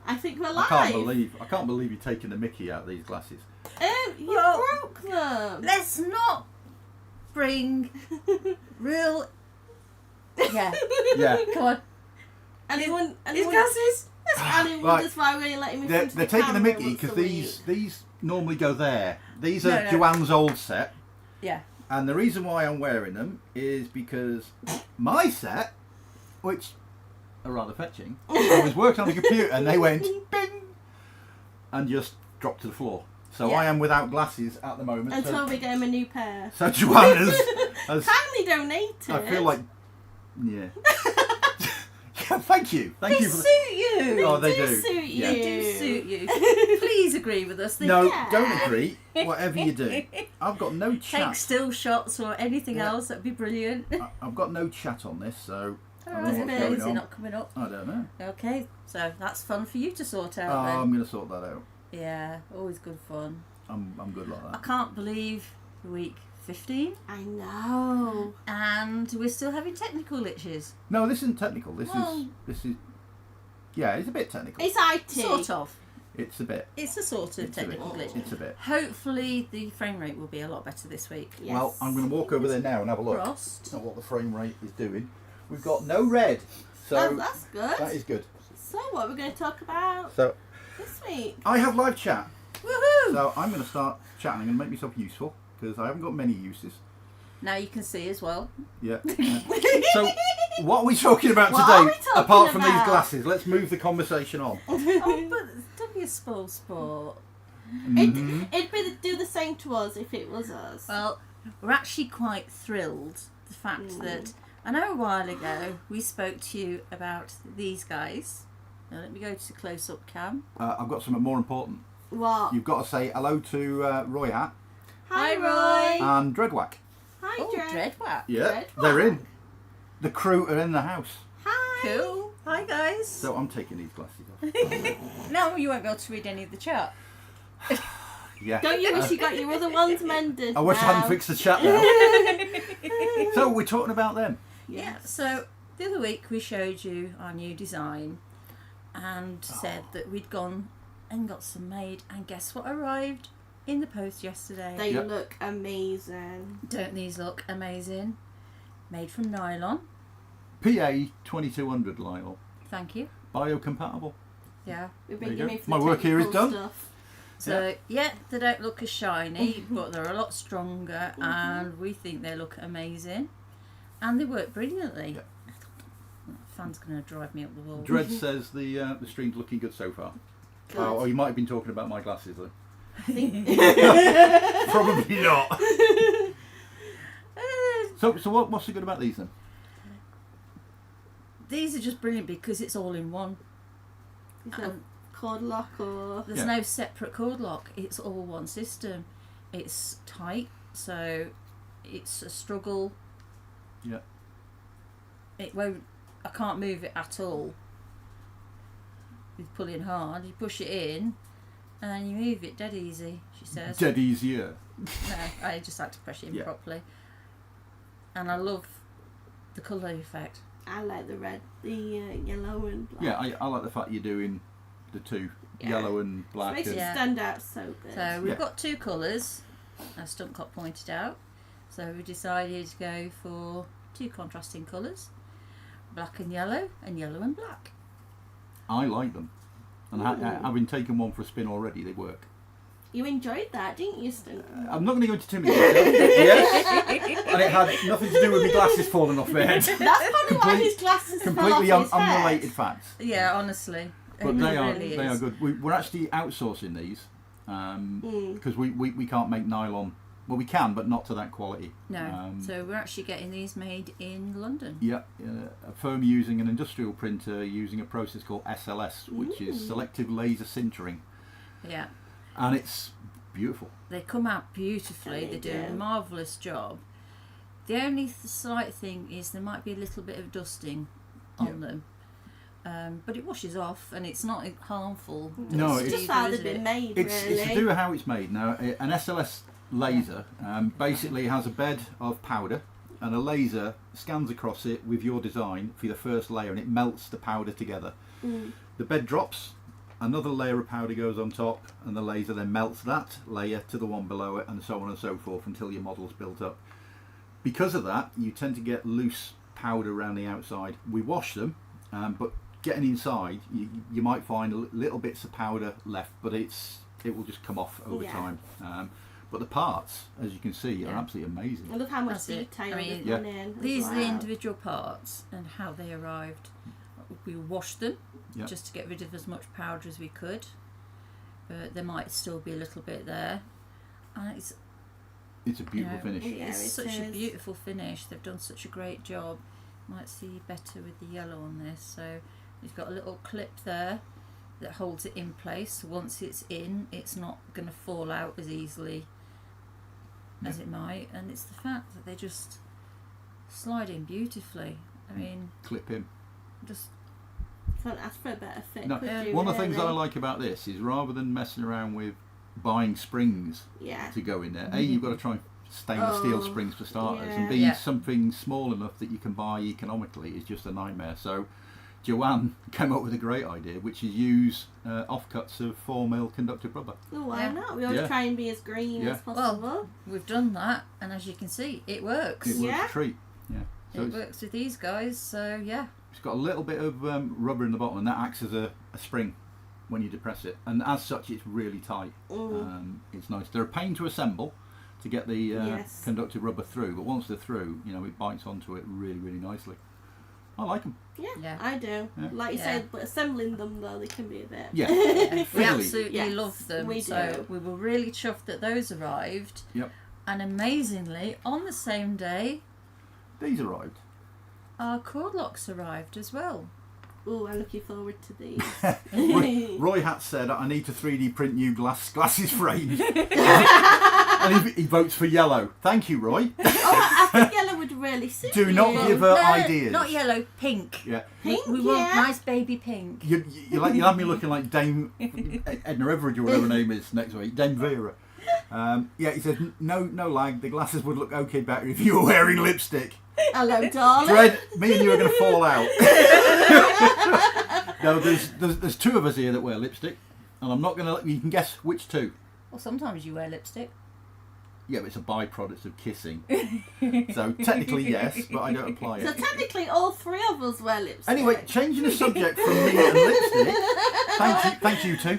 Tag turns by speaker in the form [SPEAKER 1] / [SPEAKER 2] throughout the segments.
[SPEAKER 1] I think we're live.
[SPEAKER 2] I can't believe you're taking the mickey out of these glasses.
[SPEAKER 1] You broke them.
[SPEAKER 3] Let's not bring real... Yeah.
[SPEAKER 2] Yeah.
[SPEAKER 3] Come on.
[SPEAKER 1] Anyone
[SPEAKER 3] His glasses?
[SPEAKER 1] anyone wonders why we're letting me
[SPEAKER 2] They're
[SPEAKER 1] into the
[SPEAKER 2] taking the
[SPEAKER 1] camera
[SPEAKER 2] mickey
[SPEAKER 1] once a
[SPEAKER 2] because
[SPEAKER 1] week.
[SPEAKER 2] these normally go there. These are
[SPEAKER 3] No.
[SPEAKER 2] Joanne's old set.
[SPEAKER 3] Yeah.
[SPEAKER 2] And the reason why I'm wearing them is because my set, which are rather fetching, I was working on the computer and they went bing and just dropped to the floor. So
[SPEAKER 3] Yeah.
[SPEAKER 2] I am without glasses at the moment.
[SPEAKER 1] Until we get him a new pair.
[SPEAKER 2] So Joanne has
[SPEAKER 1] Kindly donate it.
[SPEAKER 2] I feel like, yeah. Yeah, thank you. Thank
[SPEAKER 3] They
[SPEAKER 2] you for
[SPEAKER 3] suit you.
[SPEAKER 2] Oh, they do.
[SPEAKER 1] suit
[SPEAKER 2] Yeah.
[SPEAKER 1] you.
[SPEAKER 3] They do suit you. Please agree with us. They
[SPEAKER 2] No,
[SPEAKER 1] Yeah.
[SPEAKER 2] don't agree. Whatever you do, I've got no
[SPEAKER 3] Take
[SPEAKER 2] chat.
[SPEAKER 3] still shots or anything
[SPEAKER 2] Yeah.
[SPEAKER 3] else. That'd be brilliant.
[SPEAKER 2] I've got no chat on this, so I don't know
[SPEAKER 1] Is
[SPEAKER 2] what's
[SPEAKER 1] it?
[SPEAKER 2] going
[SPEAKER 3] Is it
[SPEAKER 2] on.
[SPEAKER 3] not coming up?
[SPEAKER 2] I don't know.
[SPEAKER 3] Okay, so that's fun for you to sort out
[SPEAKER 2] Oh,
[SPEAKER 3] then.
[SPEAKER 2] I'm going to sort that out.
[SPEAKER 3] Yeah, always good fun.
[SPEAKER 2] I'm good like
[SPEAKER 3] I
[SPEAKER 2] that.
[SPEAKER 3] can't believe week 15
[SPEAKER 1] I know.
[SPEAKER 3] and we're still having technical glitches.
[SPEAKER 2] No, this isn't technical. This
[SPEAKER 3] Well-
[SPEAKER 2] is. Yeah, it's a bit technical.
[SPEAKER 1] It's IT.
[SPEAKER 3] Sort of.
[SPEAKER 2] It's a bit.
[SPEAKER 3] It's a sort of
[SPEAKER 2] It's a
[SPEAKER 3] technical
[SPEAKER 2] bit.
[SPEAKER 3] glitch.
[SPEAKER 2] It's a bit.
[SPEAKER 3] Hopefully the frame rate will be a lot better this week.
[SPEAKER 1] Yes.
[SPEAKER 2] Well, I'm going to walk over there now and have a look
[SPEAKER 3] Frost.
[SPEAKER 2] at what the frame rate is doing. We've got no red, so
[SPEAKER 1] Oh, that's good.
[SPEAKER 2] that is good.
[SPEAKER 1] So what we're going to talk about
[SPEAKER 2] So
[SPEAKER 1] this week?
[SPEAKER 2] I have live chat.
[SPEAKER 3] Woohoo!
[SPEAKER 2] So I'm going to start chatting and make myself useful because I haven't got many uses.
[SPEAKER 3] Now you can see as well.
[SPEAKER 2] Yeah. So what are we talking about
[SPEAKER 1] What are
[SPEAKER 2] today?
[SPEAKER 1] we talking
[SPEAKER 2] Apart from these
[SPEAKER 1] about?
[SPEAKER 2] glasses, let's move the conversation on.
[SPEAKER 3] Oh, but don't be a spoil sport.
[SPEAKER 2] Mhm.
[SPEAKER 1] It'd be do the same to us if it was us.
[SPEAKER 3] Well, we're actually quite thrilled the fact that I know a while ago we spoke to you about these guys. Now let me go to close-up cam.
[SPEAKER 2] I've got something more important.
[SPEAKER 1] What?
[SPEAKER 2] You've got to say hello to Roy Hat
[SPEAKER 1] Hi, Roy.
[SPEAKER 2] and Dreadwhack.
[SPEAKER 1] Hi,
[SPEAKER 3] Oh,
[SPEAKER 1] Dred.
[SPEAKER 3] Dreadwhack.
[SPEAKER 2] Yeah,
[SPEAKER 1] Dreadwhack.
[SPEAKER 2] they're in. The crew are in the house.
[SPEAKER 1] Hi.
[SPEAKER 3] Cool. Hi guys.
[SPEAKER 2] So I'm taking these glasses off.
[SPEAKER 3] No, you won't be able to read any of the chat.
[SPEAKER 2] Yeah.
[SPEAKER 1] Don't you wish you got your other ones mended?
[SPEAKER 2] I wish I hadn't
[SPEAKER 1] now?
[SPEAKER 2] fixed the chat now. So we're talking about them.
[SPEAKER 3] Yeah, so the other week we showed you our new design and said that we'd gone and got some made, and guess what arrived in the post yesterday?
[SPEAKER 1] They
[SPEAKER 2] Yep.
[SPEAKER 1] look amazing.
[SPEAKER 3] Don't these look amazing? Made from nylon.
[SPEAKER 2] PA 2200 Lionel.
[SPEAKER 3] Thank you.
[SPEAKER 2] Biocompatible.
[SPEAKER 3] Yeah.
[SPEAKER 1] We've
[SPEAKER 2] There
[SPEAKER 1] been
[SPEAKER 2] you go.
[SPEAKER 1] giving for
[SPEAKER 2] My
[SPEAKER 1] the
[SPEAKER 2] work here is
[SPEAKER 1] technical
[SPEAKER 2] done.
[SPEAKER 1] Stuff.
[SPEAKER 3] So yeah, they don't look as shiny, but they're a lot stronger, and we think they look amazing, and they work brilliantly. Fan's going to drive me up the wall.
[SPEAKER 2] Dred says the stream's looking good so far.
[SPEAKER 1] Good.
[SPEAKER 2] Oh, you might have been talking about my glasses though.
[SPEAKER 1] I think-
[SPEAKER 2] Probably not.
[SPEAKER 3] Uh,
[SPEAKER 2] So what's so good about these then?
[SPEAKER 3] these are just brilliant because it's all in one.
[SPEAKER 1] Is it a cord lock or?
[SPEAKER 3] There's
[SPEAKER 2] Yeah.
[SPEAKER 3] no separate cord lock. It's all one system. It's tight, so it's a struggle.
[SPEAKER 2] Yeah.
[SPEAKER 3] It won't. I can't move it at all. With pulling hard, you push it in, and you move it dead easy. She says.
[SPEAKER 2] Dead easier.
[SPEAKER 3] No, I just like to press it in
[SPEAKER 2] Yeah.
[SPEAKER 3] properly. And I love the colour effect.
[SPEAKER 1] I like the red, the yellow and black.
[SPEAKER 2] Yeah, I like the fact you're doing the two,
[SPEAKER 1] Yeah.
[SPEAKER 2] yellow and
[SPEAKER 1] It
[SPEAKER 2] black.
[SPEAKER 1] makes
[SPEAKER 2] And,
[SPEAKER 1] it
[SPEAKER 3] Yeah.
[SPEAKER 1] stand out so good.
[SPEAKER 3] So we've
[SPEAKER 2] Yeah.
[SPEAKER 3] got two colours, as Stuntcop pointed out. So we decided to go for two contrasting colours, black and yellow and black.
[SPEAKER 2] I like them. And
[SPEAKER 1] Ooh.
[SPEAKER 2] having taken one for a spin already, they work.
[SPEAKER 1] You enjoyed that, didn't you, Stunk?
[SPEAKER 2] I'm not going to go into too many details. Yes. And it had nothing to do with my glasses falling off my head.
[SPEAKER 1] That's probably why his glasses
[SPEAKER 2] Completely
[SPEAKER 1] fell off his
[SPEAKER 2] unrelated
[SPEAKER 1] head.
[SPEAKER 2] facts.
[SPEAKER 3] Yeah, honestly.
[SPEAKER 2] But
[SPEAKER 3] it
[SPEAKER 2] they
[SPEAKER 3] really
[SPEAKER 2] are
[SPEAKER 3] is.
[SPEAKER 2] good. We're actually outsourcing these because we can't make nylon. Well, we can, but not to that quality.
[SPEAKER 3] No, so we're actually getting these made in London.
[SPEAKER 2] Yeah, a firm using an industrial printer using a process called SLS, which is selective laser sintering,
[SPEAKER 3] Yeah.
[SPEAKER 2] and it's beautiful.
[SPEAKER 3] They come out beautifully.
[SPEAKER 1] They
[SPEAKER 3] They do a
[SPEAKER 1] do.
[SPEAKER 3] marvellous job. The only slight thing is there might be a little bit of dusting on them. But it washes off and it's not harmful.
[SPEAKER 2] No,
[SPEAKER 1] It's
[SPEAKER 2] it's-
[SPEAKER 1] just how
[SPEAKER 3] is
[SPEAKER 1] they've been
[SPEAKER 3] it?
[SPEAKER 1] made,
[SPEAKER 2] It's to
[SPEAKER 1] really.
[SPEAKER 2] do with how it's made. Now, an SLS laser basically has a bed of powder, and a laser scans across it with your design for the first layer, and it melts the powder together. The bed drops, another layer of powder goes on top, and the laser then melts that layer to the one below it, and so on and so forth until your model's built up. Because of that, you tend to get loose powder around the outside. We wash them, but getting inside, you might find little bits of powder left, but it will just come off over time. But the parts, as you can see, are absolutely amazing.
[SPEAKER 1] I love how much
[SPEAKER 3] That's it.
[SPEAKER 1] detail
[SPEAKER 3] I mean,
[SPEAKER 1] they've gone in.
[SPEAKER 3] These
[SPEAKER 1] as
[SPEAKER 3] are the
[SPEAKER 1] well.
[SPEAKER 3] individual parts and how they arrived. We washed them just to get rid of as much powder as we could, but there might still be a little bit there. And it's
[SPEAKER 2] a beautiful finish.
[SPEAKER 1] Yeah,
[SPEAKER 3] it's
[SPEAKER 1] it
[SPEAKER 3] such a
[SPEAKER 1] is.
[SPEAKER 3] beautiful finish. They've done such a great job. You might see better with the yellow on this. So you've got a little clip there that holds it in place. So once it's in, it's not going to fall out as easily as it might. And it's the fact that they just slide in beautifully. I mean,
[SPEAKER 2] Clip in.
[SPEAKER 3] just
[SPEAKER 1] Can't ask for a better fit.
[SPEAKER 2] No,
[SPEAKER 1] could you,
[SPEAKER 2] one of the things I
[SPEAKER 1] really?
[SPEAKER 2] like about this is rather than messing around with buying springs
[SPEAKER 1] Yeah.
[SPEAKER 2] to go in there, A, you've got to try and stainless steel springs for starters, and B,
[SPEAKER 3] Yeah.
[SPEAKER 2] something small enough that you can buy economically is just a nightmare. So Joanne came up with a great idea, which is use offcuts of 4mm conductive rubber.
[SPEAKER 1] Well, why
[SPEAKER 3] Yeah.
[SPEAKER 1] not? We always
[SPEAKER 2] Yeah.
[SPEAKER 1] try and be as green
[SPEAKER 2] Yeah.
[SPEAKER 1] as possible.
[SPEAKER 3] we've done that, and as you can see, it works.
[SPEAKER 2] It was
[SPEAKER 1] Yeah.
[SPEAKER 2] a treat. Yeah. So
[SPEAKER 3] It
[SPEAKER 2] it's
[SPEAKER 3] works with these guys, so yeah.
[SPEAKER 2] It's got a little bit of rubber in the bottom, and that acts as a spring when you depress it, and as such it's really tight. It's nice. They're a pain to assemble to get the
[SPEAKER 1] Yes.
[SPEAKER 2] conductive rubber through, but once they're through, it bites onto it really, really nicely. I like them.
[SPEAKER 1] Yeah, I do.
[SPEAKER 2] Yeah.
[SPEAKER 1] Like you
[SPEAKER 3] Yeah.
[SPEAKER 1] said, but assembling them though, they can be a bit.
[SPEAKER 2] Yeah.
[SPEAKER 3] We
[SPEAKER 2] Fiddly.
[SPEAKER 3] absolutely
[SPEAKER 1] Yes,
[SPEAKER 3] love them.
[SPEAKER 1] we
[SPEAKER 3] So
[SPEAKER 1] do.
[SPEAKER 3] we were really chuffed that those arrived.
[SPEAKER 2] Yep.
[SPEAKER 3] And amazingly, on the same day,
[SPEAKER 2] These arrived.
[SPEAKER 3] our cord locks arrived as well.
[SPEAKER 1] Oh, I'm looking forward to these.
[SPEAKER 2] Roy Hatz said, I need to 3D print new glasses frames. And he votes for yellow. Thank you, Roy.
[SPEAKER 1] I think yellow would really suit
[SPEAKER 2] Do
[SPEAKER 1] you.
[SPEAKER 2] not give her
[SPEAKER 3] No,
[SPEAKER 2] ideas.
[SPEAKER 3] Not yellow, pink.
[SPEAKER 2] Yeah.
[SPEAKER 1] Pink,
[SPEAKER 3] We want
[SPEAKER 1] yeah.
[SPEAKER 3] nice baby pink.
[SPEAKER 2] You'll have me looking like Dame Edna Everidge or whatever her name is next week. Dame Vera. He says, no lag. The glasses would look okay better if you were wearing lipstick.
[SPEAKER 1] Hello, darling.
[SPEAKER 2] Dread, me and you are going to fall out. No, there's two of us here that wear lipstick, and I'm not going to. You can guess which two.
[SPEAKER 3] Well, sometimes you wear lipstick.
[SPEAKER 2] Yeah, but it's a byproduct of kissing. So technically yes, but I don't apply
[SPEAKER 1] So
[SPEAKER 2] it.
[SPEAKER 1] technically, all three of us wear lipstick.
[SPEAKER 2] Anyway, changing the subject from me and lipstick. Thank you two.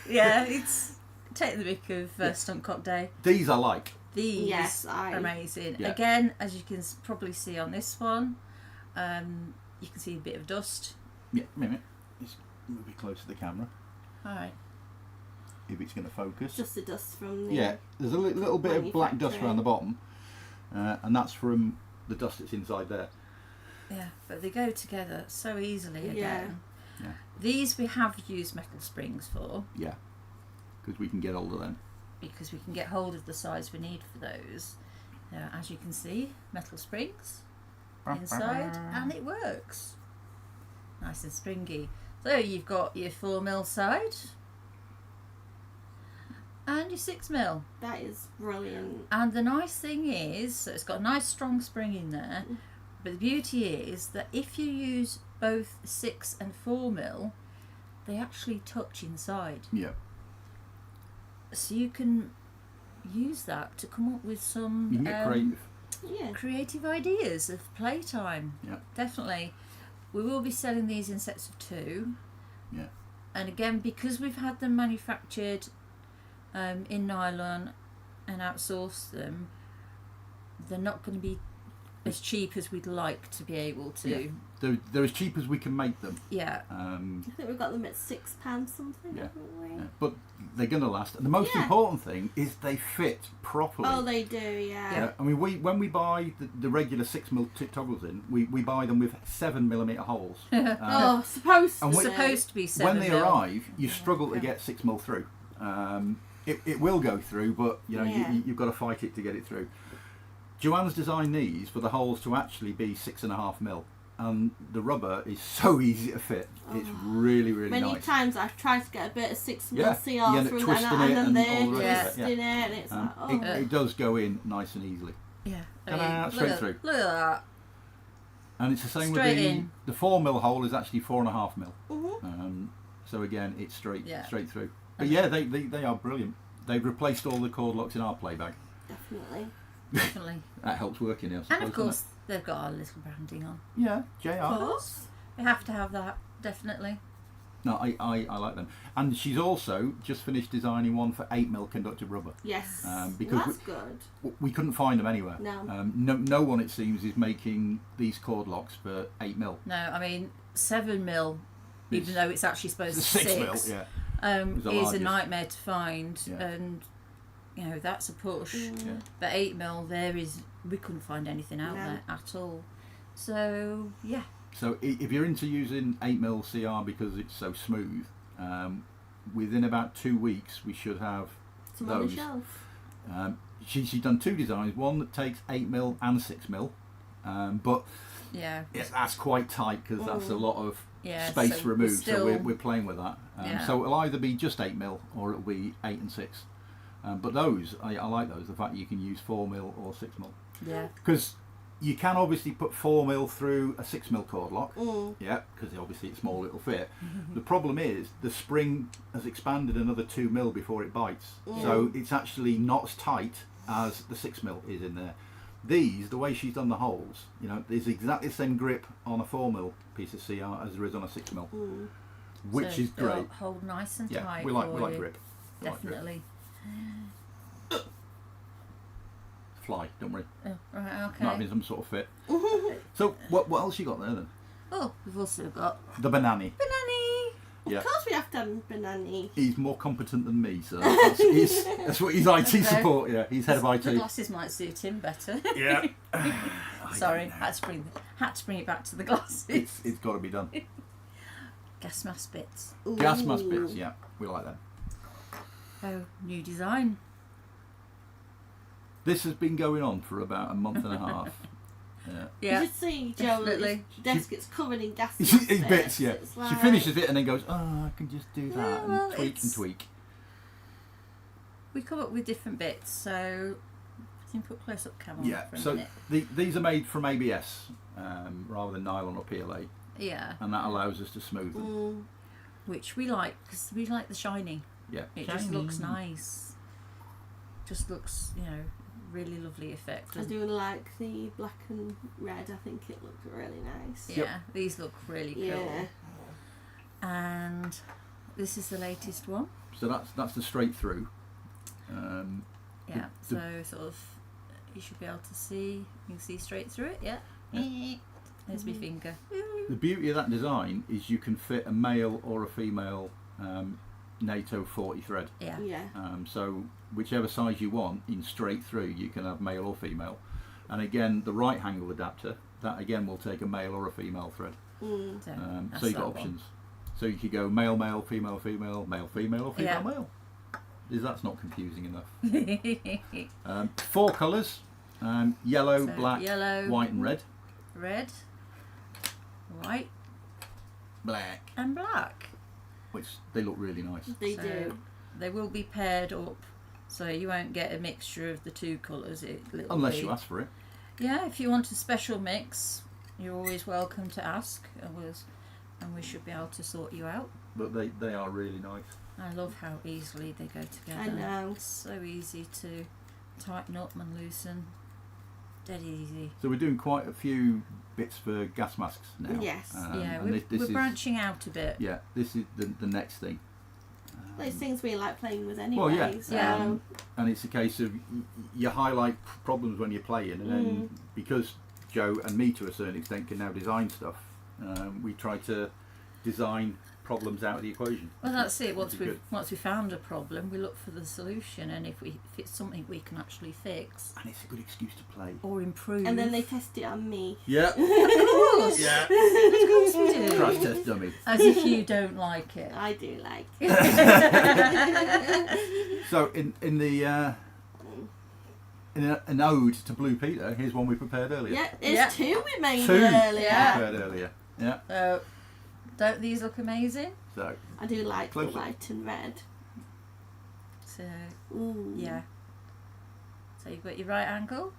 [SPEAKER 3] Yeah, it's take the mick of Stunt Cock Day.
[SPEAKER 2] These I like.
[SPEAKER 3] These
[SPEAKER 1] Yes,
[SPEAKER 3] are amazing.
[SPEAKER 2] Yeah.
[SPEAKER 3] Again, as you can probably see on this one, you can see a bit of dust.
[SPEAKER 2] Yeah, a minute. Just move it close to the camera.
[SPEAKER 3] All right.
[SPEAKER 2] If it's going to focus.
[SPEAKER 1] Just the dust from the.
[SPEAKER 2] Yeah, there's a little bit of black dust
[SPEAKER 1] manufacturing.
[SPEAKER 2] around the bottom, and that's from the dust that's inside there.
[SPEAKER 3] Yeah, but they go together so easily again.
[SPEAKER 2] Yeah.
[SPEAKER 3] These we have used metal springs for
[SPEAKER 2] Yeah, because we can get hold of them.
[SPEAKER 3] because we can get hold of the size we need for those. As you can see, metal springs inside, and it works. Nice and springy. So you've got your 4mm side and your 6mm.
[SPEAKER 1] That is brilliant.
[SPEAKER 3] And the nice thing is, so it's got a nice strong spring in there, but the beauty is that if you use both 6 and 4mm, they actually touch inside.
[SPEAKER 2] Yeah.
[SPEAKER 3] So you can use that to come up with some
[SPEAKER 2] You can get creative.
[SPEAKER 1] Yeah.
[SPEAKER 3] creative ideas of playtime.
[SPEAKER 2] Yeah.
[SPEAKER 3] Definitely. We will be selling these in sets of 2.
[SPEAKER 2] Yeah.
[SPEAKER 3] And again, because we've had them manufactured in nylon and outsourced them, they're not going to be as cheap as we'd like to be able to.
[SPEAKER 2] Yeah. They're as cheap as we can make them.
[SPEAKER 3] Yeah.
[SPEAKER 1] I think we've got them at £6 something,
[SPEAKER 2] Yeah.
[SPEAKER 1] haven't we?
[SPEAKER 2] Yeah, but they're going to last. And the most
[SPEAKER 1] Yeah.
[SPEAKER 2] important thing is they fit properly.
[SPEAKER 1] Oh, they do, yeah.
[SPEAKER 2] Yeah, I mean, when we buy the regular 6mm toggles in, we buy them with 7mm holes.
[SPEAKER 1] Oh, supposed
[SPEAKER 2] and
[SPEAKER 1] to.
[SPEAKER 2] we-
[SPEAKER 3] Supposed to be 7
[SPEAKER 2] when they
[SPEAKER 3] mil.
[SPEAKER 2] arrive, you struggle to get 6mm through. It will go through, but
[SPEAKER 1] Yeah.
[SPEAKER 2] you've got to fight it to get it through. Joanne's designed these for the holes to actually be 6.5mm, and the rubber is so easy to fit. It's really, really
[SPEAKER 1] Many
[SPEAKER 2] nice.
[SPEAKER 1] times I've tried to get a bit of 6mm
[SPEAKER 2] Yeah,
[SPEAKER 1] CR
[SPEAKER 2] you end up
[SPEAKER 1] through
[SPEAKER 2] twisting
[SPEAKER 1] and
[SPEAKER 2] it
[SPEAKER 1] then
[SPEAKER 2] and
[SPEAKER 1] they're
[SPEAKER 2] all the rest
[SPEAKER 3] of it,
[SPEAKER 1] twisting it, and it's like, oh.
[SPEAKER 2] It does go in nice and easily.
[SPEAKER 3] Yeah.
[SPEAKER 2] Straight
[SPEAKER 3] look
[SPEAKER 2] through.
[SPEAKER 3] Look at that.
[SPEAKER 2] And it's the same
[SPEAKER 3] Straight
[SPEAKER 2] with
[SPEAKER 3] in.
[SPEAKER 2] the 4mm hole is actually 4.5mm.
[SPEAKER 1] Mhm.
[SPEAKER 2] So again, it's straight through. But
[SPEAKER 3] And
[SPEAKER 2] yeah, they are brilliant. They've replaced all the cord locks in our play bag.
[SPEAKER 1] Definitely.
[SPEAKER 2] That helps working here, I
[SPEAKER 3] And
[SPEAKER 2] suppose,
[SPEAKER 3] of course, they've got our little branding on.
[SPEAKER 2] yeah, JR.
[SPEAKER 1] Of course.
[SPEAKER 3] We have to have that, definitely.
[SPEAKER 2] No, I like them. And she's also just finished designing one for 8mm conductive rubber.
[SPEAKER 1] Yes.
[SPEAKER 2] Because
[SPEAKER 1] that's good.
[SPEAKER 2] We couldn't find them anywhere.
[SPEAKER 1] No.
[SPEAKER 2] No one, it seems, is making these cord locks for 8mm.
[SPEAKER 3] No, I mean 7mm, even though it's actually supposed to be
[SPEAKER 2] 6mm, yeah. Is the
[SPEAKER 3] is a
[SPEAKER 2] largest.
[SPEAKER 3] nightmare to find,
[SPEAKER 2] Yeah.
[SPEAKER 3] and you know that's a push.
[SPEAKER 2] Yeah.
[SPEAKER 3] But 8mm, we couldn't find anything out there at all. So yeah.
[SPEAKER 2] So if you're into using 8mm CR because it's so smooth, within about 2 weeks we should have
[SPEAKER 1] It's on the
[SPEAKER 2] those.
[SPEAKER 1] shelf.
[SPEAKER 2] She's done 2 designs, one that takes 8mm and 6mm, but
[SPEAKER 3] Yeah.
[SPEAKER 2] that's quite tight because that's a lot of
[SPEAKER 3] Yeah,
[SPEAKER 2] space
[SPEAKER 3] so
[SPEAKER 2] removed,
[SPEAKER 3] still,
[SPEAKER 2] so we're playing with that.
[SPEAKER 3] Yeah.
[SPEAKER 2] So it'll either be just 8mm or it'll be 8 and 6. But those, I like those, the fact you can use 4mm or 6mm.
[SPEAKER 3] Yeah.
[SPEAKER 2] Because you can obviously put 4mm through a 6mm cord lock,
[SPEAKER 1] Mm.
[SPEAKER 2] yeah, because obviously it's small, it'll fit. The problem is the spring has expanded another 2mm before it bites, so it's actually not as tight as the 6mm is in there. These, the way she's done the holes, you know, there's exactly the same grip on a 4mm piece of CR as there is on a 6mm, which
[SPEAKER 3] So
[SPEAKER 2] is
[SPEAKER 3] they'll
[SPEAKER 2] great.
[SPEAKER 3] Hold nice and
[SPEAKER 2] Yeah,
[SPEAKER 3] tight.
[SPEAKER 2] we like
[SPEAKER 3] for you.
[SPEAKER 2] grip. We like grip.
[SPEAKER 3] Definitely.
[SPEAKER 2] Fly, don't worry.
[SPEAKER 3] Oh, right. Okay.
[SPEAKER 2] Might be some sort of fit. So what else you got there then?
[SPEAKER 3] Oh, we've also got
[SPEAKER 2] The banani.
[SPEAKER 3] banana.
[SPEAKER 2] Yeah.
[SPEAKER 1] Of course we have done banana.
[SPEAKER 2] He's more competent than me, so that's what his IT support. Yeah, he's head of
[SPEAKER 3] The
[SPEAKER 2] IT.
[SPEAKER 3] glasses might suit him better.
[SPEAKER 2] Yeah.
[SPEAKER 3] Sorry, had to bring it back to the glasses.
[SPEAKER 2] It's got to be done.
[SPEAKER 3] Gas mask bits.
[SPEAKER 2] Gas mask bits, yeah, we like them.
[SPEAKER 3] Oh, new design.
[SPEAKER 2] This has been going on for about a month and a half. Yeah.
[SPEAKER 3] Yeah.
[SPEAKER 1] You should see Joe.
[SPEAKER 3] definitely.
[SPEAKER 1] His desk gets covered in gas.
[SPEAKER 2] His
[SPEAKER 1] masks.
[SPEAKER 2] bits, yeah.
[SPEAKER 1] It's
[SPEAKER 2] She
[SPEAKER 1] like-
[SPEAKER 2] finishes it and then goes, oh, I can just do that
[SPEAKER 3] Yeah, well,
[SPEAKER 2] and tweak and
[SPEAKER 3] it's-
[SPEAKER 2] tweak.
[SPEAKER 3] We come up with different bits, so you can put close up camera
[SPEAKER 2] Yeah,
[SPEAKER 3] for a
[SPEAKER 2] so
[SPEAKER 3] minute.
[SPEAKER 2] these are made from ABS rather than nylon or PLA,
[SPEAKER 3] Yeah,
[SPEAKER 2] and that allows us to smooth them.
[SPEAKER 3] which we like because we like the shiny.
[SPEAKER 2] Yeah.
[SPEAKER 3] It just looks nice. Just looks, you know, really lovely effect.
[SPEAKER 1] I do like the black and red. I think it looks really nice.
[SPEAKER 3] Yeah, these look really cool.
[SPEAKER 1] Yeah.
[SPEAKER 3] And this is the latest one.
[SPEAKER 2] So that's the straight through.
[SPEAKER 3] Yeah,
[SPEAKER 2] The-
[SPEAKER 3] so sort of you should be able to see. You can see straight through it. Yeah. There's my finger.
[SPEAKER 2] The beauty of that design is you can fit a male or a female NATO 40 thread.
[SPEAKER 3] Yeah.
[SPEAKER 1] Yeah.
[SPEAKER 2] So whichever size you want in straight through, you can have male or female. And again, the right angle adapter, that again will take a male or a female thread.
[SPEAKER 1] Mm.
[SPEAKER 3] So,
[SPEAKER 2] So you've got options. So you could go male, male, female, female, male, female, or female,
[SPEAKER 3] Yeah.
[SPEAKER 2] male. That's not confusing enough.
[SPEAKER 3] One.
[SPEAKER 2] 4 colours: yellow,
[SPEAKER 3] So
[SPEAKER 2] black,
[SPEAKER 3] yellow,
[SPEAKER 2] white, and red.
[SPEAKER 3] red, white,
[SPEAKER 2] Black,
[SPEAKER 3] and black.
[SPEAKER 2] which they look really nice.
[SPEAKER 1] They
[SPEAKER 3] So
[SPEAKER 1] do.
[SPEAKER 3] They will be paired up, so you won't get a mixture of the two colours.
[SPEAKER 2] Unless you ask for it.
[SPEAKER 3] Yeah, if you want a special mix, you're always welcome to ask, and we should be able to sort you out.
[SPEAKER 2] But they are really nice.
[SPEAKER 3] I love how easily they go together.
[SPEAKER 1] I know.
[SPEAKER 3] It's so easy to tighten up and loosen. Dead easy.
[SPEAKER 2] So we're doing quite a few bits for gas masks now.
[SPEAKER 1] Yes.
[SPEAKER 3] Yeah,
[SPEAKER 2] and
[SPEAKER 3] we're branching out a bit.
[SPEAKER 2] Yeah, this is the next thing.
[SPEAKER 1] Those things we like playing with anyway.
[SPEAKER 2] Well, yeah.
[SPEAKER 1] So.
[SPEAKER 3] Yeah.
[SPEAKER 2] And it's a case of you highlight problems when you're playing, and then because Joe and me to a certain extent can now design stuff, we try to design problems out of the equation.
[SPEAKER 3] Well, that's it.
[SPEAKER 2] Which is good.
[SPEAKER 3] Once we found a problem, we look for the solution, and if it's something we can actually fix
[SPEAKER 2] And it's a good excuse to play.
[SPEAKER 3] or improve.
[SPEAKER 1] And then they test it on me.
[SPEAKER 2] Yeah.
[SPEAKER 3] of course,
[SPEAKER 2] Yeah.
[SPEAKER 3] of course we do.
[SPEAKER 2] Crash test dummy.
[SPEAKER 3] As if you don't like it.
[SPEAKER 1] I do like it.
[SPEAKER 2] So in an ode to Blue Peter, here's one we prepared earlier.
[SPEAKER 1] Yeah, there's
[SPEAKER 3] Yeah.
[SPEAKER 1] 2 we made
[SPEAKER 2] 2
[SPEAKER 1] earlier.
[SPEAKER 3] Yeah.
[SPEAKER 2] prepared earlier. Yeah.
[SPEAKER 3] So, don't these look amazing?
[SPEAKER 2] So
[SPEAKER 1] I do like
[SPEAKER 2] Close
[SPEAKER 1] the
[SPEAKER 2] up.
[SPEAKER 1] white and red.
[SPEAKER 3] So,
[SPEAKER 1] Ooh.
[SPEAKER 3] yeah. So you've got your right angle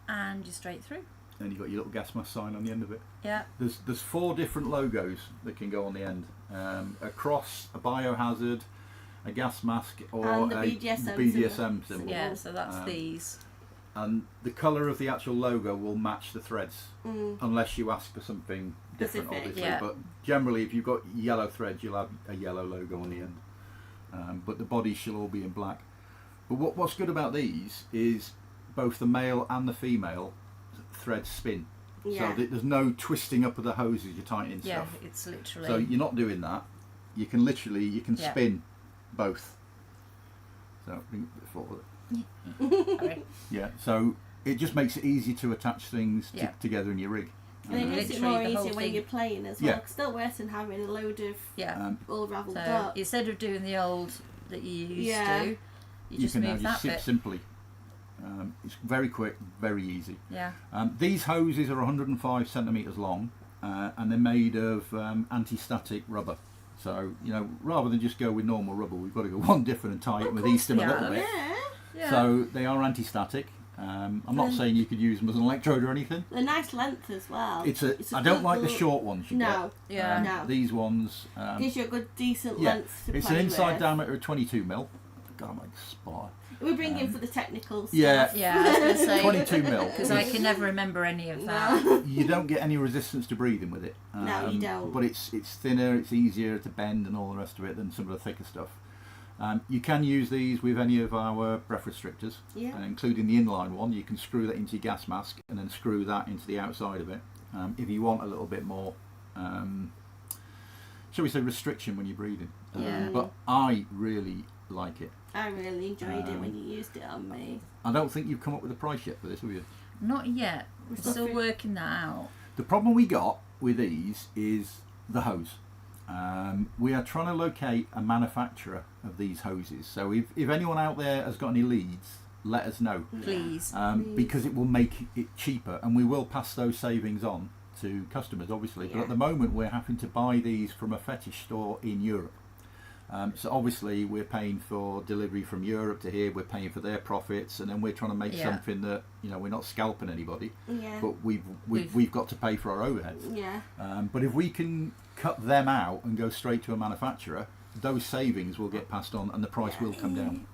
[SPEAKER 3] and your straight through.
[SPEAKER 2] and you've got your little gas mask sign on the end of it.
[SPEAKER 3] Yeah.
[SPEAKER 2] There's 4 different logos that can go on the end. A cross, a biohazard, a gas mask, or
[SPEAKER 1] And the
[SPEAKER 2] a
[SPEAKER 1] BDSM
[SPEAKER 2] symbol.
[SPEAKER 3] Yeah, so that's these.
[SPEAKER 2] And the colour of the actual logo will match the threads, unless you ask for something different,
[SPEAKER 1] Specific.
[SPEAKER 2] obviously.
[SPEAKER 3] Yeah.
[SPEAKER 2] But generally, if you've got yellow threads, you'll have a yellow logo on the end. But the bodies shall all be in black. But what's good about these is both the male and the female threads spin.
[SPEAKER 1] Yeah.
[SPEAKER 2] So there's no twisting up of the hoses you're tightening
[SPEAKER 3] Yeah,
[SPEAKER 2] stuff.
[SPEAKER 3] it's literally.
[SPEAKER 2] So you're not doing that. You can
[SPEAKER 3] Yeah.
[SPEAKER 2] spin both. So bring it forward.
[SPEAKER 3] Sorry.
[SPEAKER 2] Yeah. So it just makes it easy to attach things
[SPEAKER 3] Yeah.
[SPEAKER 2] together in your rig.
[SPEAKER 1] And it makes it
[SPEAKER 3] Literally
[SPEAKER 1] more
[SPEAKER 3] the whole
[SPEAKER 1] easier when
[SPEAKER 3] thing.
[SPEAKER 1] you're playing as well.
[SPEAKER 2] Yeah.
[SPEAKER 1] 'Cause still worse than having a load of
[SPEAKER 3] Yeah.
[SPEAKER 1] all ravelled
[SPEAKER 3] So
[SPEAKER 1] up.
[SPEAKER 3] instead of doing the old that you used
[SPEAKER 1] Yeah.
[SPEAKER 3] to, you just
[SPEAKER 2] can now
[SPEAKER 3] move
[SPEAKER 2] just
[SPEAKER 3] that
[SPEAKER 2] sit
[SPEAKER 3] bit.
[SPEAKER 2] simply. It's very quick, very easy.
[SPEAKER 3] Yeah.
[SPEAKER 2] These hoses are 105 centimetres long, and they're made of anti-static rubber. So, rather than just go with normal rubber, we've got to go one different and tie it with E-Stim a little bit.
[SPEAKER 1] Yeah.
[SPEAKER 3] Yeah.
[SPEAKER 2] So they are anti-static. I'm not saying you could use them as an electrode or anything.
[SPEAKER 1] They're nice length as well.
[SPEAKER 2] I don't
[SPEAKER 1] good
[SPEAKER 2] like the
[SPEAKER 1] little-
[SPEAKER 2] short ones you
[SPEAKER 1] No.
[SPEAKER 2] get.
[SPEAKER 3] Yeah.
[SPEAKER 1] No.
[SPEAKER 2] These ones.
[SPEAKER 1] Gives you a good, decent
[SPEAKER 2] Yeah,
[SPEAKER 1] length to
[SPEAKER 2] it's
[SPEAKER 1] play
[SPEAKER 2] an inside
[SPEAKER 1] with.
[SPEAKER 2] diameter of 22mm. God, I'm like spot.
[SPEAKER 1] We bring in for the technical stuff.
[SPEAKER 2] Yeah.
[SPEAKER 3] Yeah, I was going to say
[SPEAKER 2] 22mm.
[SPEAKER 3] because I can never remember any of that.
[SPEAKER 1] No.
[SPEAKER 2] You don't get any resistance to breathing with it.
[SPEAKER 1] No, you don't.
[SPEAKER 2] But it's thinner, it's easier to bend and all the rest of it than some of the thicker stuff. You can use these with any of our breath restrictors,
[SPEAKER 1] Yeah.
[SPEAKER 2] including the inline one. You can screw that into your gas mask and then screw that into the outside of it. If you want a little bit more, shall we say, restriction when you're breathing.
[SPEAKER 3] Yeah.
[SPEAKER 2] But I really like it.
[SPEAKER 1] I really enjoyed it when you used it on me.
[SPEAKER 2] I don't think you've come up with a price yet for this, have you?
[SPEAKER 3] Not yet. We're
[SPEAKER 1] Stuff
[SPEAKER 3] still
[SPEAKER 1] it.
[SPEAKER 3] working that out.
[SPEAKER 2] The problem we got with these is the hose. We are trying to locate a manufacturer of these hoses. So if anyone out there has got any leads, let us know.
[SPEAKER 3] Please.
[SPEAKER 2] Because it will make it cheaper, and we will pass those savings on to customers, obviously. But
[SPEAKER 1] Yeah.
[SPEAKER 2] at the moment, we're having to buy these from a fetish store in Europe. So obviously, we're paying for delivery from Europe to here. We're paying for their profits, and then we're trying to make
[SPEAKER 3] Yeah.
[SPEAKER 2] something that we're not scalping anybody,
[SPEAKER 1] Yeah.
[SPEAKER 2] but we've got to pay for our overheads.
[SPEAKER 1] Yeah.
[SPEAKER 2] But if we can cut them out and go straight to a manufacturer, those savings will get passed on, and the price will come down.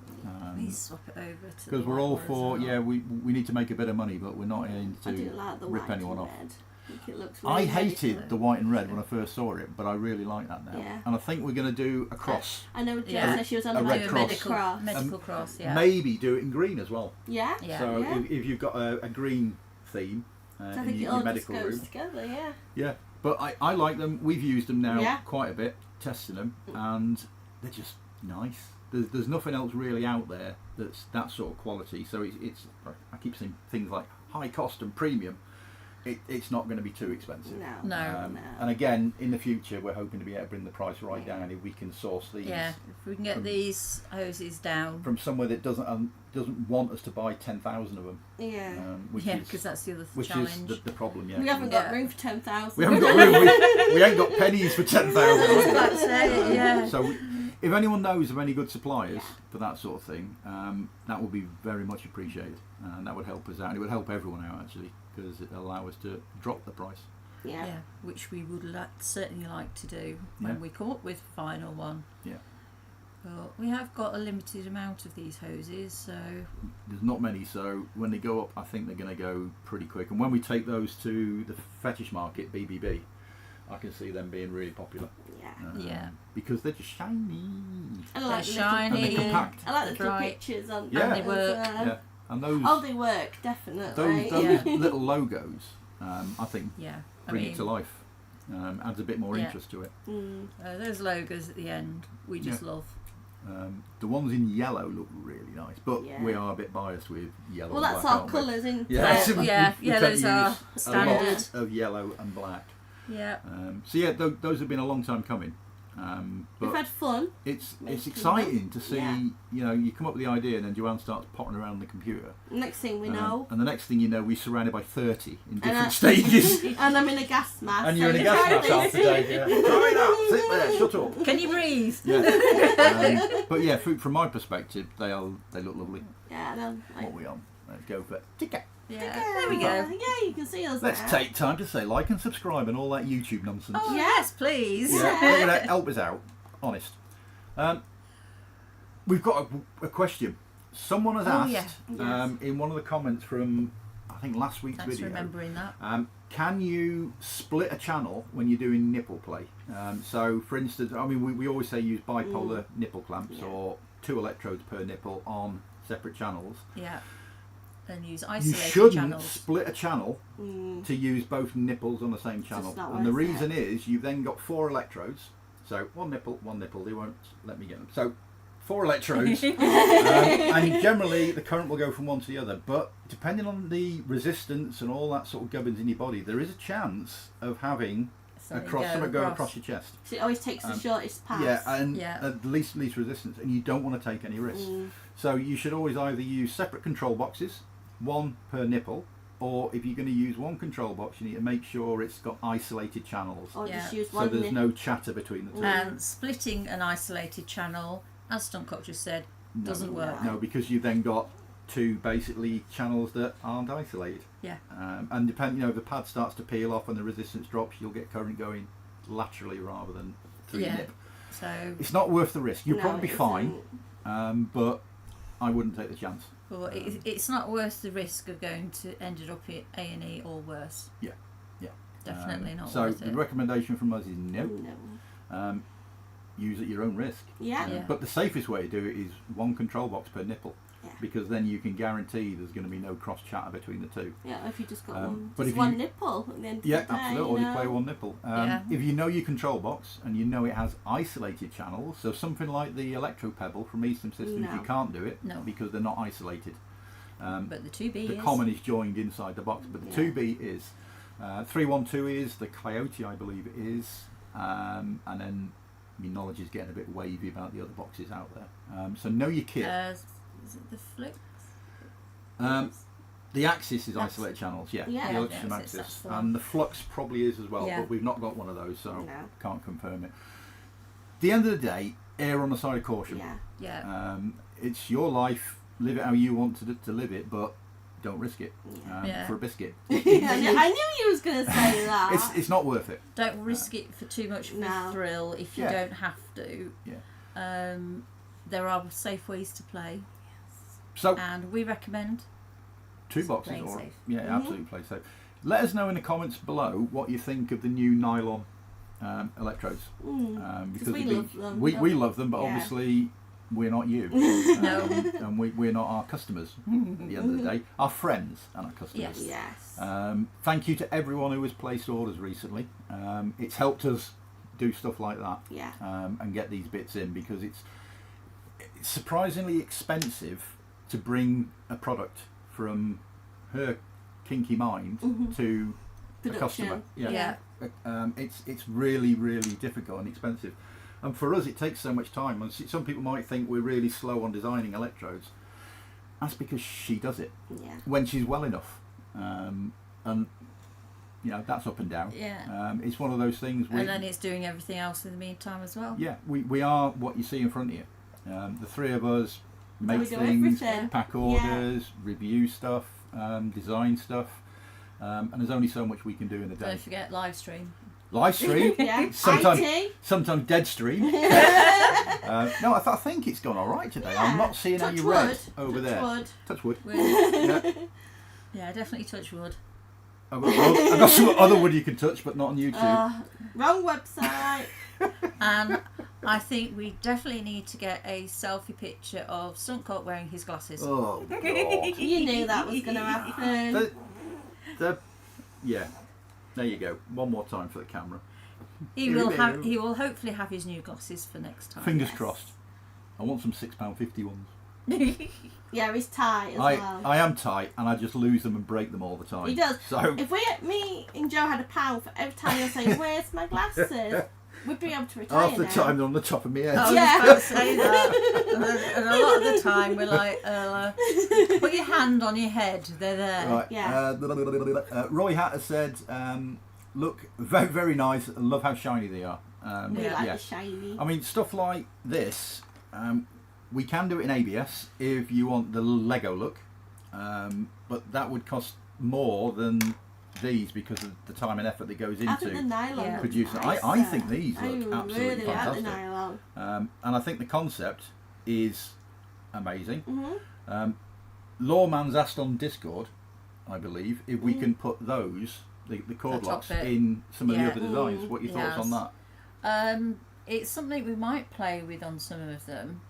[SPEAKER 3] Please swap it over to.
[SPEAKER 2] Because
[SPEAKER 3] the
[SPEAKER 2] we're all
[SPEAKER 3] white
[SPEAKER 2] for,
[SPEAKER 3] one as well.
[SPEAKER 2] we need to make a bit of money, but we're not in
[SPEAKER 1] I do
[SPEAKER 2] to
[SPEAKER 1] like the
[SPEAKER 2] rip
[SPEAKER 1] white
[SPEAKER 2] anyone
[SPEAKER 1] and
[SPEAKER 2] off.
[SPEAKER 1] red. I think it looks
[SPEAKER 2] I
[SPEAKER 1] really
[SPEAKER 2] hated
[SPEAKER 1] nice.
[SPEAKER 2] the white and red when I first saw it, but I really like that now.
[SPEAKER 1] Yeah.
[SPEAKER 2] And I think we're going to do a cross.
[SPEAKER 1] I know Joe
[SPEAKER 3] Yeah.
[SPEAKER 1] said she was on
[SPEAKER 2] A
[SPEAKER 1] about
[SPEAKER 2] red
[SPEAKER 3] Do a
[SPEAKER 2] cross.
[SPEAKER 3] medical cross, yeah.
[SPEAKER 2] Maybe do it in green as well.
[SPEAKER 1] Yeah.
[SPEAKER 3] Yeah.
[SPEAKER 2] So
[SPEAKER 1] Yeah.
[SPEAKER 2] if you've got a green theme
[SPEAKER 1] So I
[SPEAKER 2] in
[SPEAKER 1] think it
[SPEAKER 2] your
[SPEAKER 1] all just
[SPEAKER 2] medical
[SPEAKER 1] goes
[SPEAKER 2] room,
[SPEAKER 1] together, yeah.
[SPEAKER 2] yeah. But I like them. We've used them now
[SPEAKER 1] Yeah.
[SPEAKER 2] quite a bit, testing them, and they're just nice. There's nothing else really out there that's that sort of quality. So it's I keep saying things like high cost and premium. It's not going to be too expensive.
[SPEAKER 1] No.
[SPEAKER 3] No.
[SPEAKER 2] And again, in the future, we're hoping to be able to bring the price right down if we can source these
[SPEAKER 3] Yeah, if we can get
[SPEAKER 2] from-
[SPEAKER 3] these hoses down.
[SPEAKER 2] from somewhere that doesn't want us to buy 10,000 of them.
[SPEAKER 1] Yeah.
[SPEAKER 2] Which
[SPEAKER 3] Yeah,
[SPEAKER 2] is
[SPEAKER 3] because that's the other
[SPEAKER 2] which
[SPEAKER 3] challenge.
[SPEAKER 2] is the problem. Yeah.
[SPEAKER 1] We haven't got
[SPEAKER 3] Yeah.
[SPEAKER 1] room for 10,000.
[SPEAKER 2] We haven't got room. We ain't got pennies for 10,000.
[SPEAKER 3] I was about to say, yeah.
[SPEAKER 2] So, if anyone knows of any good suppliers for that sort of thing, that would be very much appreciated, and that would help us out. And it would help everyone out actually, because it would allow us to drop the price.
[SPEAKER 1] Yeah.
[SPEAKER 3] Yeah, which we would certainly like to do
[SPEAKER 2] Yeah.
[SPEAKER 3] when we come up with final one.
[SPEAKER 2] Yeah.
[SPEAKER 3] But we have got a limited amount of these hoses, so
[SPEAKER 2] There's not many, so when they go up, I think they're going to go pretty quick. And when we take those to the fetish market, BBB, I can see them being really popular.
[SPEAKER 1] Yeah.
[SPEAKER 3] Yeah.
[SPEAKER 2] Because they're just shiny.
[SPEAKER 1] I
[SPEAKER 3] they're
[SPEAKER 1] like the
[SPEAKER 3] shiny.
[SPEAKER 2] And they're compact.
[SPEAKER 1] I like the
[SPEAKER 3] They're
[SPEAKER 1] little
[SPEAKER 3] right.
[SPEAKER 1] pictures on.
[SPEAKER 2] Yeah.
[SPEAKER 3] And they
[SPEAKER 1] as,
[SPEAKER 3] work.
[SPEAKER 2] Yeah. And those
[SPEAKER 1] Oh, they work definitely.
[SPEAKER 2] those
[SPEAKER 3] Yeah.
[SPEAKER 2] little logos, I think,
[SPEAKER 3] yeah.
[SPEAKER 2] bring it to life. Adds a bit more
[SPEAKER 3] Yeah.
[SPEAKER 2] interest to it.
[SPEAKER 1] Mm.
[SPEAKER 3] Those logos at the end, we just love.
[SPEAKER 2] The ones in yellow look really nice, but
[SPEAKER 1] Yeah.
[SPEAKER 2] we are a bit biased with yellow.
[SPEAKER 1] Well,
[SPEAKER 2] and
[SPEAKER 1] that's
[SPEAKER 2] black,
[SPEAKER 1] our
[SPEAKER 2] aren't we?
[SPEAKER 1] colours, isn't
[SPEAKER 2] Yeah,
[SPEAKER 1] it?
[SPEAKER 2] so we
[SPEAKER 3] Yeah,
[SPEAKER 2] tend
[SPEAKER 3] yeah,
[SPEAKER 2] to
[SPEAKER 3] those are
[SPEAKER 2] use a
[SPEAKER 3] standard.
[SPEAKER 2] lot of yellow and black.
[SPEAKER 3] Yeah.
[SPEAKER 2] So yeah, those have been a long time coming.
[SPEAKER 1] We've
[SPEAKER 2] But
[SPEAKER 1] had fun.
[SPEAKER 2] it's
[SPEAKER 1] making
[SPEAKER 2] exciting to see.
[SPEAKER 1] Yeah.
[SPEAKER 2] You come up with the idea, and then Joanne starts potting around the computer.
[SPEAKER 1] Next thing we know.
[SPEAKER 2] And the next thing you know, we're surrounded by 30 in
[SPEAKER 1] And
[SPEAKER 2] different
[SPEAKER 1] I-
[SPEAKER 2] stages.
[SPEAKER 1] And I'm in a gas mask.
[SPEAKER 2] And you're in a
[SPEAKER 1] so
[SPEAKER 2] gas
[SPEAKER 1] try
[SPEAKER 2] mask
[SPEAKER 1] this.
[SPEAKER 2] half the day. Yeah. Try that. Sit there. Shut up.
[SPEAKER 3] Can you breathe?
[SPEAKER 2] Yeah. But yeah, from my perspective, they look lovely.
[SPEAKER 1] Yeah, I know.
[SPEAKER 2] What are we on? Let's go for ticket.
[SPEAKER 3] Yeah, there we go.
[SPEAKER 1] Yeah, you can see us
[SPEAKER 2] Let's
[SPEAKER 1] now.
[SPEAKER 2] take time to say like and subscribe and all that YouTube nonsense.
[SPEAKER 3] Oh yes, please.
[SPEAKER 2] Yeah, they're going to help us out. Honest. We've got a question. Someone has asked in one of the comments from, I think, last week's
[SPEAKER 3] Thanks
[SPEAKER 2] video.
[SPEAKER 3] for remembering that.
[SPEAKER 2] Can you split a channel when you're doing nipple play? So, for instance, I mean, we always say use bipolar nipple clamps or 2 electrodes per nipple on separate channels.
[SPEAKER 3] Yeah. And use
[SPEAKER 2] You
[SPEAKER 3] isolated
[SPEAKER 2] shouldn't
[SPEAKER 3] channels.
[SPEAKER 2] split a channel to use both nipples on the same channel. And the reason is you've then got 4 electrodes. So one nipple, they won't let me get them. So 4 electrodes, and generally the current will go from one to the other. But depending on the resistance and all that sort of gubbins in your body, there is a chance of having something go across your chest.
[SPEAKER 1] So it always takes the shortest path.
[SPEAKER 2] Yeah, and at least resistance, and you don't want to take any risks. So you should always either use separate control boxes, 1 per nipple, or if you're going to use one control box, you need to make sure it's got isolated channels.
[SPEAKER 1] Or just use
[SPEAKER 2] so
[SPEAKER 1] one
[SPEAKER 2] there's no chatter between the two.
[SPEAKER 3] And splitting an isolated channel, as Stuntcock just said, doesn't work.
[SPEAKER 2] No, because you've then got 2 basically channels that aren't isolated.
[SPEAKER 3] Yeah.
[SPEAKER 2] And depending, if the pad starts to peel off and the resistance drops, you'll get current going laterally rather than through your nip.
[SPEAKER 3] So
[SPEAKER 2] it's not worth the risk. You'll probably be fine, but I wouldn't take the chance.
[SPEAKER 3] Well, it's not worth the risk of going to ended up at A&E or worse.
[SPEAKER 2] Yeah.
[SPEAKER 3] Definitely not
[SPEAKER 2] so
[SPEAKER 3] worth it.
[SPEAKER 2] the recommendation from us is no. Use at your own risk. But the safest way to do it is 1 control box per nipple, because then you can guarantee there's going to be no cross chatter between the 2.
[SPEAKER 1] Yeah, if you just got one nipple at the end of the day,
[SPEAKER 2] absolutely. Or you play 1 nipple. If you know your control box and you know it has isolated channels, so something like the Electro Pebble from E-Stim Systems, you can't do it because they're not isolated.
[SPEAKER 3] But the 2B
[SPEAKER 2] the common is joined inside the box, but the 2B is. 312 is, the Coyote I believe it is, and then my knowledge is getting a bit wavy about the other boxes out there. So know your kit.
[SPEAKER 3] Is it the Flux?
[SPEAKER 2] The Axis is isolated channels, the Electrostim Axis, and the Flux probably is as well, but we've not got one of those, so can't confirm it. At the end of the day, err on the side of caution. It's your life, live it how you want to live it, but don't risk it for a biscuit.
[SPEAKER 1] I knew you was going to say that.
[SPEAKER 2] It's not worth it.
[SPEAKER 3] Don't risk it for too much of a thrill if you don't have to. There are safe ways to play.
[SPEAKER 2] So,
[SPEAKER 3] and we recommend
[SPEAKER 2] 2 boxes.
[SPEAKER 3] Safe.
[SPEAKER 2] Absolutely play safe. Let us know in the comments below what you think of the new nylon electrodes. Because
[SPEAKER 1] we love them.
[SPEAKER 2] We love them, but obviously we're not you. And we're not our customers at the end of the day. Our friends and our customers.
[SPEAKER 1] Yes.
[SPEAKER 2] Thank you to everyone who has placed orders recently. It's helped us do stuff like that and get these bits in, because it's surprisingly expensive to bring a product from her kinky mind to a customer. It's really, really difficult and expensive. And for us, it takes so much time. And some people might think we're really slow on designing electrodes. That's because she does it when she's well enough. And that's up and down. It's one of those things.
[SPEAKER 3] And then it's doing everything else in the meantime as well.
[SPEAKER 2] We are what you see in front of you. The 3 of us make things, pack orders, review stuff, design stuff, and there's only so much we can do in a day.
[SPEAKER 3] Don't forget Livestream.
[SPEAKER 2] Sometimes dead stream. No, I think it's gone all right today. I'm not seeing any red over there. Touch wood.
[SPEAKER 3] Definitely touch wood.
[SPEAKER 2] I've got some other wood you can touch, but not on YouTube.
[SPEAKER 1] Wrong website.
[SPEAKER 3] And I think we definitely need to get a selfie picture of Stuntcock wearing his glasses.
[SPEAKER 2] Oh God!
[SPEAKER 1] You knew that was going to happen.
[SPEAKER 2] There you go. One more time for the camera.
[SPEAKER 3] He will hopefully have his new glasses for next time.
[SPEAKER 2] Fingers crossed. I want some £6.50 ones.
[SPEAKER 1] Yeah, he's tight as well.
[SPEAKER 2] I am tight, and I just lose them and break them all the time.
[SPEAKER 1] He does.
[SPEAKER 2] So
[SPEAKER 1] if me and Joe had £1 for every time you say, "Where's my glasses?" we'd be able to retire.
[SPEAKER 2] Half the time they're on the top of my head.
[SPEAKER 3] I was about to say that. And a lot of the time we're like, put your hand on your head. They're there.
[SPEAKER 2] Right.
[SPEAKER 1] Yeah.
[SPEAKER 2] Roy Hatter said, "Look, very, very nice. I love how shiny they are."
[SPEAKER 1] We like the shiny.
[SPEAKER 2] I mean, stuff like this. We can do it in ABS if you want the Lego look. but that would cost more than these because of the time and effort that goes
[SPEAKER 1] I think the
[SPEAKER 2] into
[SPEAKER 1] nylon looks
[SPEAKER 2] producing.
[SPEAKER 1] nicer.
[SPEAKER 2] I think these
[SPEAKER 1] I
[SPEAKER 2] look absolutely
[SPEAKER 1] really like the
[SPEAKER 2] fantastic.
[SPEAKER 1] nylon.
[SPEAKER 2] And I think the concept is amazing.
[SPEAKER 1] Mm-hmm.
[SPEAKER 2] Lawman's asked on Discord, I believe, if we can put those, the cord
[SPEAKER 3] The top
[SPEAKER 2] locks,
[SPEAKER 3] bit.
[SPEAKER 2] in some of the
[SPEAKER 3] Yeah.
[SPEAKER 2] other designs. What are your thoughts on
[SPEAKER 3] Yes.
[SPEAKER 2] that?
[SPEAKER 3] It's something we might play with on some of them,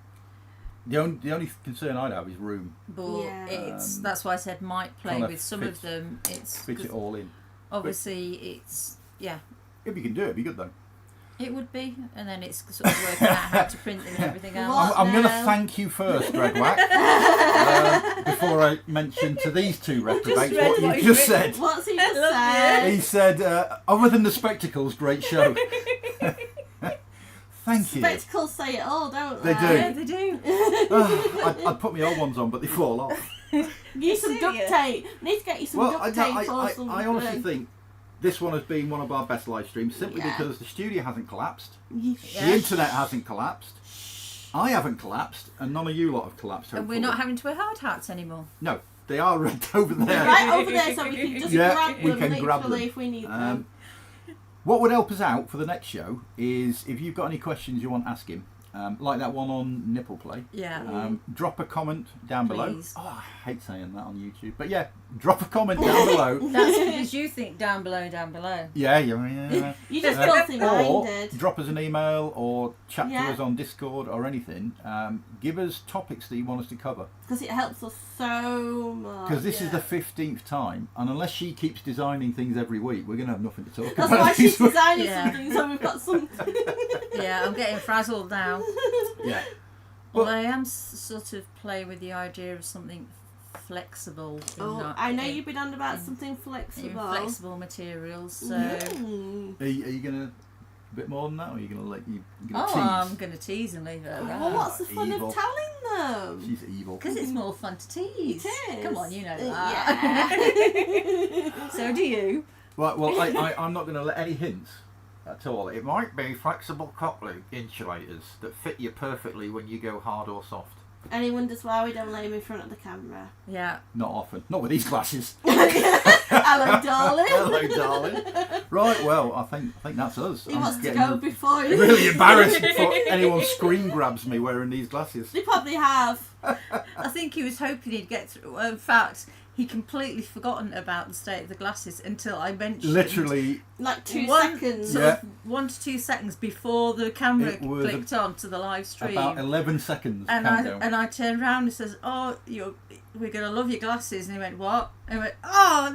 [SPEAKER 2] The only concern I'd have is room.
[SPEAKER 3] but
[SPEAKER 1] Yeah.
[SPEAKER 3] that's why I said might play
[SPEAKER 2] Trying to
[SPEAKER 3] with some
[SPEAKER 2] fit-
[SPEAKER 3] of them. It's
[SPEAKER 2] Fit it all in.
[SPEAKER 3] obviously it's
[SPEAKER 2] If you can do it, it'd be good though.
[SPEAKER 3] it would be, and then it's sort of working out how to print them and everything else.
[SPEAKER 1] What?
[SPEAKER 2] I'm going to
[SPEAKER 1] now?
[SPEAKER 2] thank you first, Gregwack, before I mention to these two reprobates
[SPEAKER 3] read
[SPEAKER 2] what
[SPEAKER 3] what
[SPEAKER 2] you
[SPEAKER 3] he's
[SPEAKER 2] just
[SPEAKER 3] written.
[SPEAKER 2] said.
[SPEAKER 1] What's he
[SPEAKER 3] I
[SPEAKER 1] just
[SPEAKER 3] love
[SPEAKER 1] said?
[SPEAKER 2] He said, other than the spectacles, great show. Thank you.
[SPEAKER 1] Spectacles say it all, don't
[SPEAKER 2] They
[SPEAKER 1] they?
[SPEAKER 2] do.
[SPEAKER 3] Yeah, they do.
[SPEAKER 2] I'd put my old ones on, but they fall off.
[SPEAKER 1] Need some duct
[SPEAKER 3] Serious?
[SPEAKER 1] tape. Need to get you some
[SPEAKER 2] Well,
[SPEAKER 1] duct tape or something.
[SPEAKER 2] I honestly think this one has been one of our best live streams simply
[SPEAKER 1] Yeah.
[SPEAKER 2] because the studio hasn't collapsed,
[SPEAKER 1] You
[SPEAKER 3] Yeah.
[SPEAKER 2] the internet hasn't collapsed, I haven't collapsed, and none of you lot have collapsed.
[SPEAKER 3] And we're
[SPEAKER 2] hopefully.
[SPEAKER 3] not having to wear hard hats anymore.
[SPEAKER 2] No, they are right over there.
[SPEAKER 1] right over there, so we can just
[SPEAKER 2] Yeah,
[SPEAKER 1] grab
[SPEAKER 2] we
[SPEAKER 1] them
[SPEAKER 2] can
[SPEAKER 1] literally
[SPEAKER 2] grab them.
[SPEAKER 1] if we need them.
[SPEAKER 2] What would help us out for the next show is if you've got any questions you want asking, like that one on nipple play.
[SPEAKER 3] Yeah.
[SPEAKER 2] Drop a comment down below.
[SPEAKER 3] Please.
[SPEAKER 2] Oh, I hate saying that on YouTube, but yeah, drop a comment down below.
[SPEAKER 3] That's because you think down below, down below.
[SPEAKER 2] Yeah.
[SPEAKER 1] You just
[SPEAKER 2] Uh,
[SPEAKER 1] filthy
[SPEAKER 2] or
[SPEAKER 1] minded.
[SPEAKER 2] drop us an email or chat
[SPEAKER 1] Yeah.
[SPEAKER 2] to us on Discord or anything. Give us topics that you want us to cover.
[SPEAKER 1] Because it helps us so much.
[SPEAKER 2] Because this is
[SPEAKER 3] yeah.
[SPEAKER 2] the 15th time, and unless she keeps designing things every week, we're going to have nothing to talk
[SPEAKER 1] That's
[SPEAKER 2] about.
[SPEAKER 1] why she's designing
[SPEAKER 3] Yeah.
[SPEAKER 1] something, so we've got something.
[SPEAKER 3] Yeah, I'm getting frazzled now.
[SPEAKER 2] Yeah.
[SPEAKER 3] Well,
[SPEAKER 2] But-
[SPEAKER 3] I am sort of playing with the idea of something flexible. In
[SPEAKER 1] Oh,
[SPEAKER 3] that,
[SPEAKER 1] I know
[SPEAKER 3] in-
[SPEAKER 1] you've been on about
[SPEAKER 3] in-
[SPEAKER 1] something
[SPEAKER 3] in
[SPEAKER 1] flexible.
[SPEAKER 3] flexible materials. So,
[SPEAKER 1] Mm.
[SPEAKER 2] Are you going to a bit more than that, or are you going to let you gonna
[SPEAKER 3] oh,
[SPEAKER 2] tease?
[SPEAKER 3] I'm going to tease and leave it at
[SPEAKER 1] Well,
[SPEAKER 3] that.
[SPEAKER 1] what's the fun
[SPEAKER 2] Evil.
[SPEAKER 1] of telling them?
[SPEAKER 2] She's evil.
[SPEAKER 3] Because it's more fun to tease.
[SPEAKER 1] It is.
[SPEAKER 3] Come on, you know that.
[SPEAKER 1] Yeah.
[SPEAKER 3] So do you.
[SPEAKER 2] Right, well, I'm not going to let any hints at all. It might be flexible coupling insulators that fit you perfectly when you go hard or soft.
[SPEAKER 1] And he wonders why we don't lay him in front of the camera.
[SPEAKER 3] Yeah.
[SPEAKER 2] Not often. Not with these glasses.
[SPEAKER 1] Hello, darling.
[SPEAKER 2] Hello, darling. Right, well, I think that's us.
[SPEAKER 1] He
[SPEAKER 2] I'm
[SPEAKER 1] wants to
[SPEAKER 2] getting
[SPEAKER 1] go before you.
[SPEAKER 2] really embarrassed before anyone screen grabs me wearing these glasses.
[SPEAKER 1] They probably have.
[SPEAKER 3] I think he was hoping he'd get through. In fact, he completely forgotten about the state of the glasses until I mentioned.
[SPEAKER 2] Literally,
[SPEAKER 1] Like 2
[SPEAKER 3] one,
[SPEAKER 1] seconds.
[SPEAKER 3] sort
[SPEAKER 2] Yeah.
[SPEAKER 3] of 1 to 2 seconds before the camera
[SPEAKER 2] It was
[SPEAKER 3] clicked on to the live stream.
[SPEAKER 2] about 11 seconds
[SPEAKER 3] and
[SPEAKER 2] countdown.
[SPEAKER 3] I turned around and says, "Oh, we're gonna love your glasses." And he went, "What?" And I went, "Oh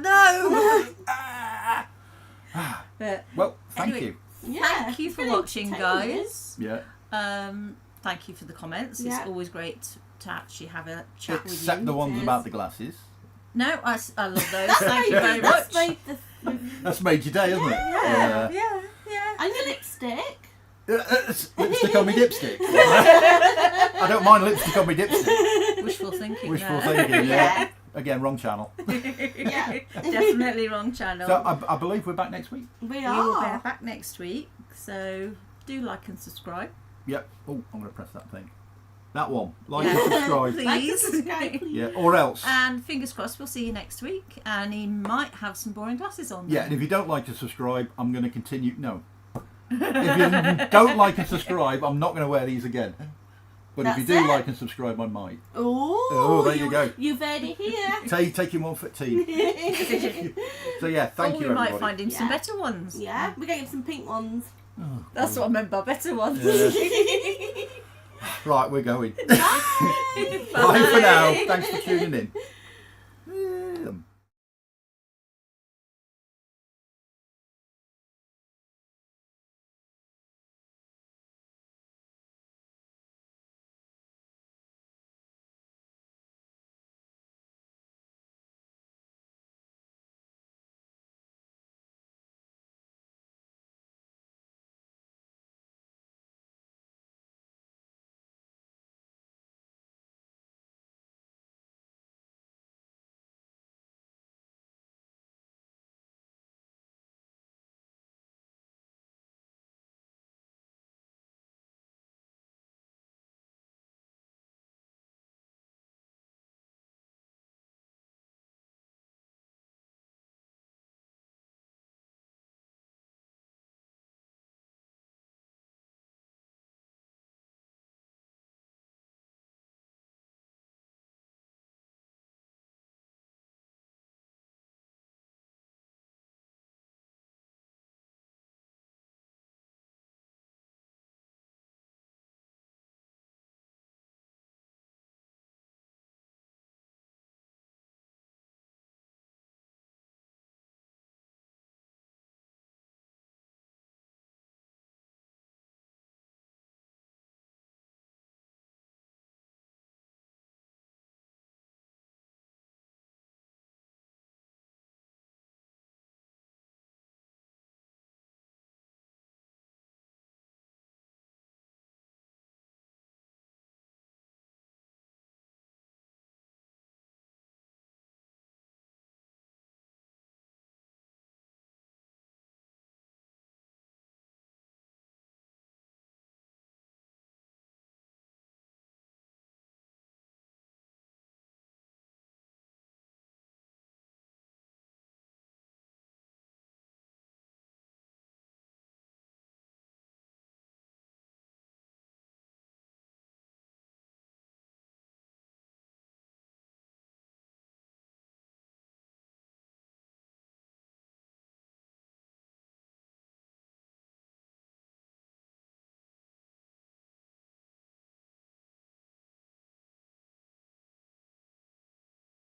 [SPEAKER 3] no!" But
[SPEAKER 2] Well, thank
[SPEAKER 3] Anyway,
[SPEAKER 2] you.
[SPEAKER 1] Yeah,
[SPEAKER 3] thank you for
[SPEAKER 1] really
[SPEAKER 3] watching,
[SPEAKER 1] entertaining.
[SPEAKER 3] guys.
[SPEAKER 2] Yeah.
[SPEAKER 3] Thank you for the comments.
[SPEAKER 1] Yeah.
[SPEAKER 3] It's always great to actually have a chat with you.
[SPEAKER 2] Except the ones
[SPEAKER 1] Yes.
[SPEAKER 2] about the glasses.
[SPEAKER 3] No, I love those. Thank you very
[SPEAKER 1] That's
[SPEAKER 3] much.
[SPEAKER 1] made the.
[SPEAKER 2] That's made your day, hasn't it?
[SPEAKER 3] Yeah.
[SPEAKER 1] And your lipstick.
[SPEAKER 2] Lipstick on my dipstick. I don't mind lipstick on my dipstick.
[SPEAKER 3] Wishful thinking.
[SPEAKER 2] Wishful
[SPEAKER 3] there.
[SPEAKER 2] thinking, yeah. Again, wrong channel.
[SPEAKER 1] Yeah.
[SPEAKER 3] Definitely wrong channel.
[SPEAKER 2] So I believe we're back next week.
[SPEAKER 1] We
[SPEAKER 3] we will be
[SPEAKER 1] are.
[SPEAKER 3] back next week, so do like and subscribe.
[SPEAKER 2] Yep. Oh, I'm going to press that thing. That one. Like
[SPEAKER 3] Yeah.
[SPEAKER 2] and subscribe.
[SPEAKER 3] Please.
[SPEAKER 1] Like and subscribe, please.
[SPEAKER 2] Yeah, or else.
[SPEAKER 3] And fingers crossed, we'll see you next week. And he might have some boring glasses on.
[SPEAKER 2] Yeah,
[SPEAKER 3] then.
[SPEAKER 2] and if you don't like to subscribe, I'm going to continue. No. If you don't like and subscribe, I'm not going to wear these again. But if you
[SPEAKER 1] That's
[SPEAKER 2] do
[SPEAKER 1] it.
[SPEAKER 2] like and subscribe, I might.
[SPEAKER 1] Oh,
[SPEAKER 2] there you go.
[SPEAKER 1] You've heard it here.
[SPEAKER 2] Taking one for tea. So yeah, thank
[SPEAKER 3] or
[SPEAKER 2] you
[SPEAKER 3] we might
[SPEAKER 2] everybody.
[SPEAKER 3] find him some
[SPEAKER 1] Yeah.
[SPEAKER 3] better ones.
[SPEAKER 1] Yeah, we're getting some pink ones.
[SPEAKER 3] That's what I meant by better ones.
[SPEAKER 2] Yeah. Right, we're going.
[SPEAKER 1] Bye.
[SPEAKER 2] Bye for now. Thanks for tuning in.